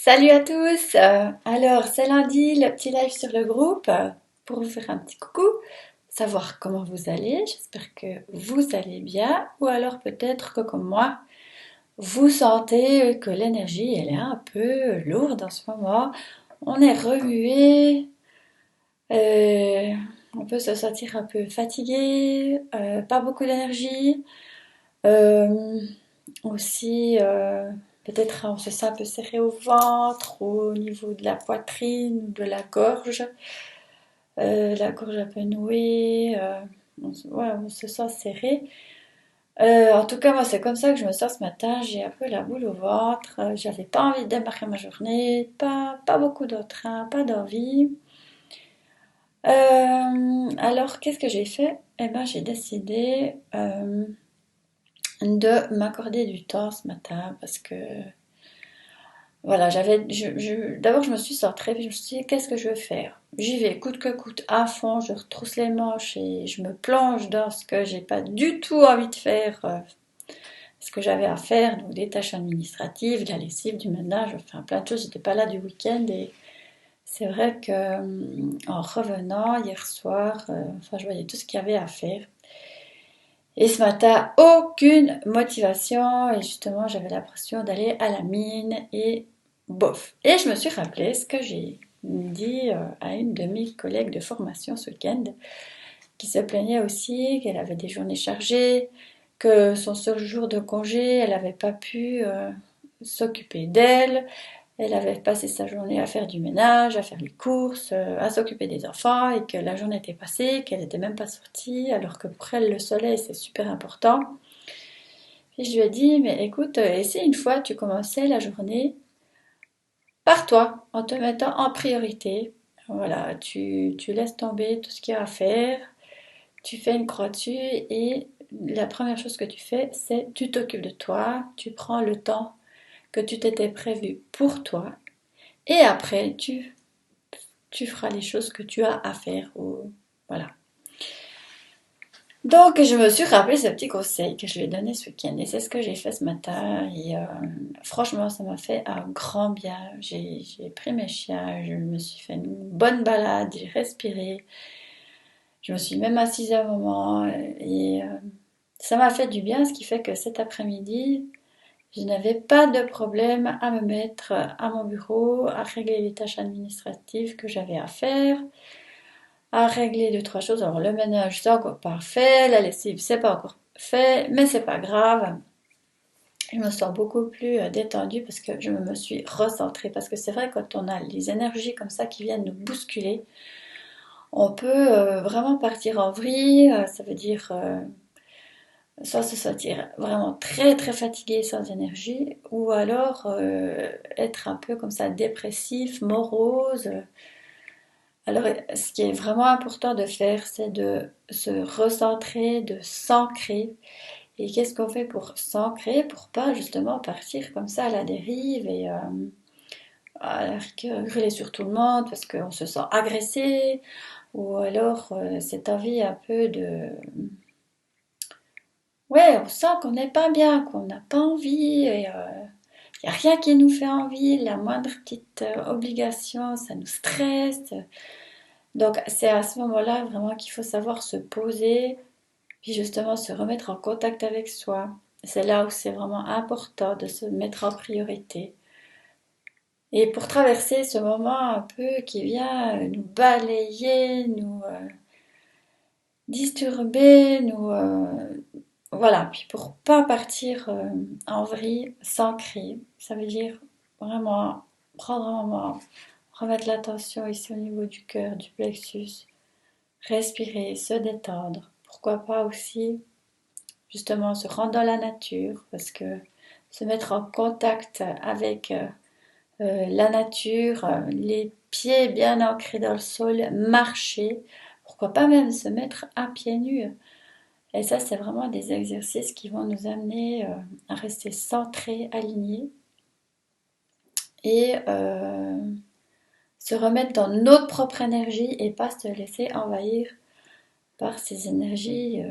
Salut à tous! Alors, c'est lundi, le petit live sur le groupe pour vous faire un petit coucou, savoir comment vous allez. J'espère que vous allez bien, ou alors peut-être que comme moi, vous sentez que l'énergie elle est un peu lourde en ce moment. On est remué, euh, on peut se sentir un peu fatigué, pas beaucoup d'énergie. Euh, Aussi, peut-être on se sent un peu serré au ventre, ou au niveau de la poitrine, ou de la gorge un peu nouée, ouais, on se sent serré. En tout cas, moi, c'est comme ça que je me sens ce matin. J'ai un peu la boule au ventre. J'avais pas envie de démarrer ma journée, pas beaucoup d'autres, hein, pas d'envie. Alors, qu'est-ce que j'ai fait? Eh ben, j'ai décidé de m'accorder du temps ce matin parce que voilà, d'abord je me suis centrée, puis je me suis dit qu'est-ce que je veux faire? J'y vais coûte que coûte, à fond, je retrousse les manches et je me plonge dans ce que j'ai pas du tout envie de faire, ce que j'avais à faire, donc des tâches administratives, de la lessive, du ménage, enfin plein de choses. J'étais pas là du week-end et c'est vrai que en revenant hier soir, enfin je voyais tout ce qu'il y avait à faire. Et ce matin, aucune motivation. Et justement, j'avais l'impression d'aller à la mine et bof. Et je me suis rappelé ce que j'ai dit à une de mes collègues de formation ce week-end, qui se plaignait aussi qu'elle avait des journées chargées, que son seul jour de congé, elle n'avait pas pu s'occuper d'elle. Elle avait passé sa journée à faire du ménage, à faire les courses, à s'occuper des enfants, et que la journée était passée, qu'elle n'était même pas sortie, alors que pour elle le soleil c'est super important. Puis je lui ai dit, mais écoute, et si une fois tu commençais la journée par toi, en te mettant en priorité, voilà, tu laisses tomber tout ce qu'il y a à faire, tu fais une croix dessus, et la première chose que tu fais, c'est tu t'occupes de toi, tu prends le temps que tu t'étais prévu pour toi, et après tu feras les choses que tu as à faire. Voilà. Donc, je me suis rappelé ce petit conseil que je lui ai donné ce week-end. Et c'est ce que j'ai fait ce matin. Et franchement, ça m'a fait un grand bien. J'ai pris mes chiens, je me suis fait une bonne balade, j'ai respiré. Je me suis même assise un moment. Et ça m'a fait du bien, ce qui fait que cet après-midi, je n'avais pas de problème à me mettre à mon bureau, à régler les tâches administratives que j'avais à faire, à régler deux, trois choses. Alors le ménage, c'est encore pas fait, la lessive, c'est pas encore fait, mais c'est pas grave. Je me sens beaucoup plus détendue parce que je me suis recentrée. Parce que c'est vrai, quand on a les énergies comme ça qui viennent nous bousculer, on peut vraiment partir en vrille. Ça veut dire soit se sentir vraiment très très fatigué, sans énergie, ou alors être un peu comme ça dépressif, morose. Alors, ce qui est vraiment important de faire, c'est de se recentrer, de s'ancrer. Et qu'est-ce qu'on fait pour s'ancrer, pour pas justement partir comme ça à la dérive et à hurler sur tout le monde parce qu'on se sent agressé, ou alors cette envie un peu de... Ouais, on sent qu'on n'est pas bien, qu'on n'a pas envie, et il n'y a rien qui nous fait envie, la moindre petite obligation, ça nous stresse. Donc c'est à ce moment-là vraiment qu'il faut savoir se poser, puis justement se remettre en contact avec soi. C'est là où c'est vraiment important de se mettre en priorité. Et pour traverser ce moment un peu qui vient nous balayer, nous disturber, voilà, puis pour pas partir en vrille, s'ancrer, ça veut dire vraiment prendre un moment, remettre l'attention ici au niveau du cœur, du plexus, respirer, se détendre. Pourquoi pas aussi justement se rendre dans la nature, parce que se mettre en contact avec la nature, les pieds bien ancrés dans le sol, marcher, pourquoi pas même se mettre à pieds nus. Et ça, c'est vraiment des exercices qui vont nous amener à rester centrés, alignés, et se remettre dans notre propre énergie et pas se laisser envahir par ces énergies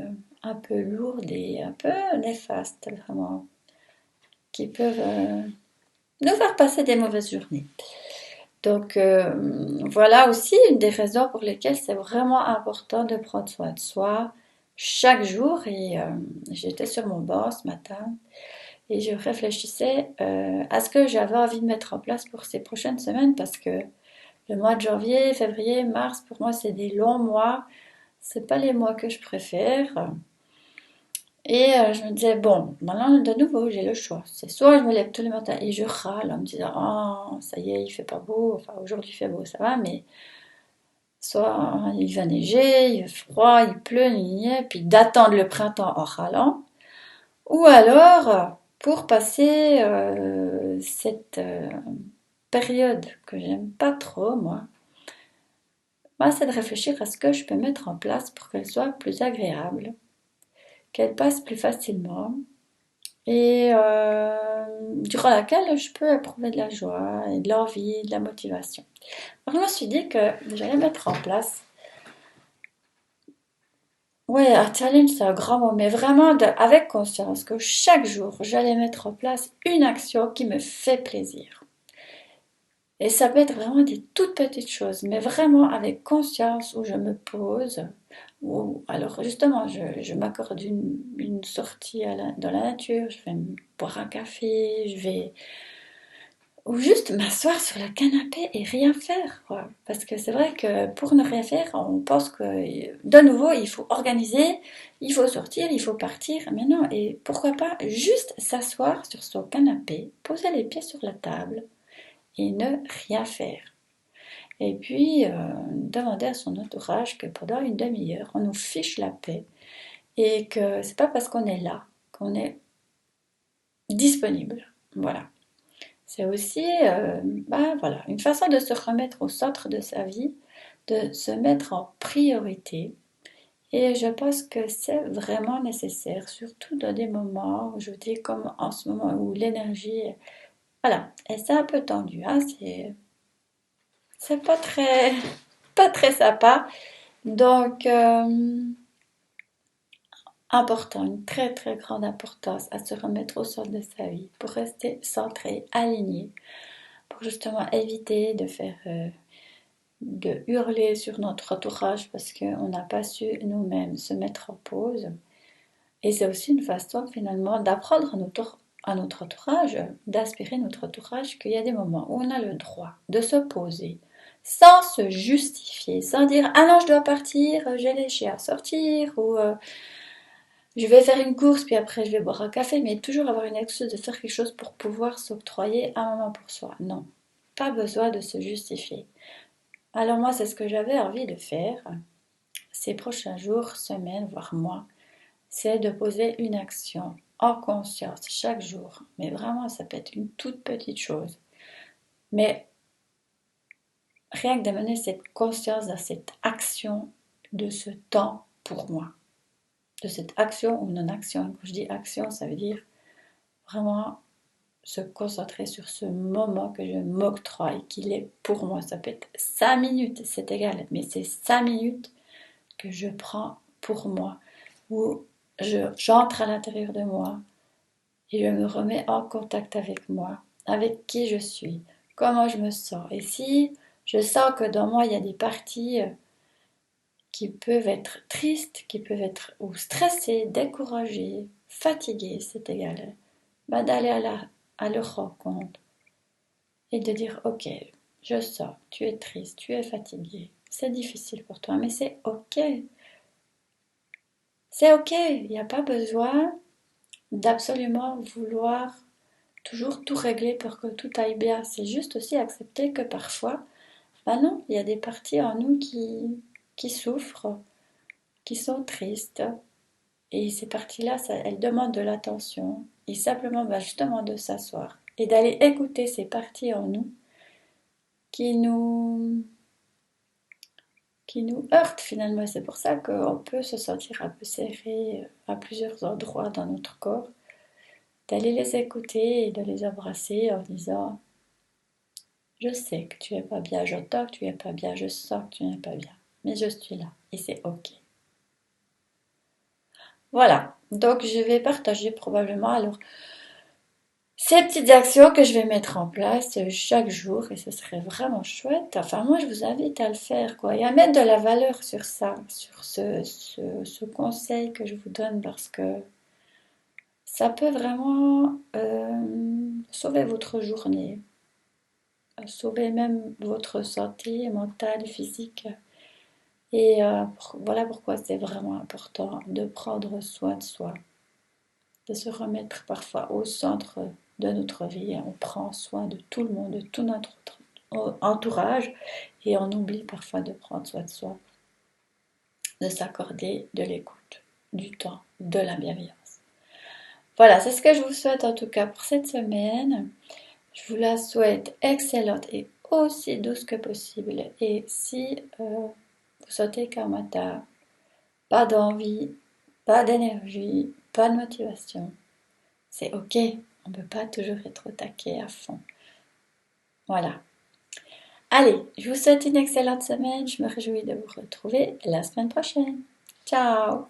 un peu lourdes et un peu néfastes, vraiment, qui peuvent nous faire passer des mauvaises journées. Donc voilà aussi une des raisons pour lesquelles c'est vraiment important de prendre soin de soi chaque jour. Et j'étais sur mon banc ce matin et je réfléchissais à ce que j'avais envie de mettre en place pour ces prochaines semaines parce que le mois de janvier, février, mars, pour moi, c'est des longs mois. C'est pas les mois que je préfère. Et je me disais, bon, maintenant, de nouveau, j'ai le choix. C'est soit je me lève tous les matins et je râle en me disant, oh, ça y est, il fait pas beau. Enfin, aujourd'hui, il fait beau, ça va, mais soit il va neiger, il fait froid, il pleut, puis d'attendre le printemps en râlant. Ou alors, pour passer cette période que j'aime pas trop, moi, c'est de réfléchir à ce que je peux mettre en place pour qu'elle soit plus agréable, qu'elle passe plus facilement et durant laquelle je peux éprouver de la joie et de l'envie, de la motivation. Alors, je me suis dit que j'allais mettre en place, ouais, un challenge c'est un grand mot, mais vraiment avec conscience que chaque jour j'allais mettre en place une action qui me fait plaisir. Et ça peut être vraiment des toutes petites choses, mais vraiment avec conscience où je me pose. Ou alors justement, je m'accorde une sortie dans la nature, je vais boire un café, je vais ou juste m'asseoir sur le canapé et rien faire, quoi. Parce que c'est vrai que pour ne rien faire, on pense que de nouveau il faut organiser, il faut sortir, il faut partir. Mais non, et pourquoi pas juste s'asseoir sur son canapé, poser les pieds sur la table et ne rien faire. Et puis, demander à son entourage que pendant une demi-heure, on nous fiche la paix et que c'est pas parce qu'on est là qu'on est disponible. Voilà. C'est aussi voilà, une façon de se remettre au centre de sa vie, de se mettre en priorité. Et je pense que c'est vraiment nécessaire, surtout dans des moments où je vous dis comme en ce moment où l'énergie, voilà, et c'est un peu tendu, hein, c'est pas très sympa. Donc, important, une très très grande importance à se remettre au centre de sa vie pour rester centré, aligné, pour justement éviter de faire, de hurler sur notre entourage parce qu'on n'a pas su nous-mêmes se mettre en pause. Et c'est aussi une façon finalement d'apprendre à notre entourage, d'aspirer notre entourage qu'il y a des moments où on a le droit de se poser sans se justifier, sans dire ah non je dois partir, j'ai les chiens à sortir ou je vais faire une course, puis après je vais boire un café, mais toujours avoir une excuse de faire quelque chose pour pouvoir s'octroyer un moment pour soi. Non, pas besoin de se justifier. Alors moi, c'est ce que j'avais envie de faire ces prochains jours, semaines, voire mois, c'est de poser une action en conscience chaque jour. Mais vraiment, ça peut être une toute petite chose. Mais rien que d'amener cette conscience dans cette action de ce temps pour moi. De cette action ou non-action. Quand je dis action, ça veut dire vraiment se concentrer sur ce moment que je m'octroie, qu'il est pour moi. Ça peut être 5 minutes, c'est égal, mais c'est 5 minutes que je prends pour moi, où j'entre à l'intérieur de moi et je me remets en contact avec moi, avec qui je suis, comment je me sens. Et si je sens que dans moi, il y a des parties qui peuvent être tristes, qui peuvent être ou stressées, découragées, fatiguées, c'est égal, ben d'aller à leur rencontre et de dire ok, je sens, tu es triste, tu es fatigué, c'est difficile pour toi, mais c'est ok. C'est ok, il n'y a pas besoin d'absolument vouloir toujours tout régler pour que tout aille bien. C'est juste aussi accepter que parfois, bah non, il y a des parties en nous qui souffrent, qui sont tristes. Et ces parties-là, elles demandent de l'attention. Et simplement, bah, justement, de s'asseoir et d'aller écouter ces parties en nous qui nous, qui nous heurtent finalement. C'est pour ça qu'on peut se sentir un peu serré à plusieurs endroits dans notre corps. D'aller les écouter et de les embrasser en disant je sais que tu es pas bien, j'entends que tu es pas bien, je sens que tu n'es pas bien, mais je suis là et c'est ok. Voilà, donc je vais partager probablement alors ces petites actions que je vais mettre en place chaque jour et ce serait vraiment chouette. Enfin, moi, je vous invite à le faire, quoi, et à mettre de la valeur sur ça, sur ce conseil que je vous donne parce que ça peut vraiment sauver votre journée, sauver même votre santé mentale, physique. Et voilà pourquoi c'est vraiment important de prendre soin de soi, de se remettre parfois au centre de notre vie. On prend soin de tout le monde, de tout notre entourage, et on oublie parfois de prendre soin de soi, de s'accorder de l'écoute, du temps, de la bienveillance. Voilà, c'est ce que je vous souhaite en tout cas pour cette semaine. Je vous la souhaite excellente et aussi douce que possible. Et si vous sentez qu'un matin, pas d'envie, pas d'énergie, pas de motivation, c'est ok. On ne peut pas toujours être au taquet à fond. Voilà. Allez, je vous souhaite une excellente semaine. Je me réjouis de vous retrouver la semaine prochaine. Ciao!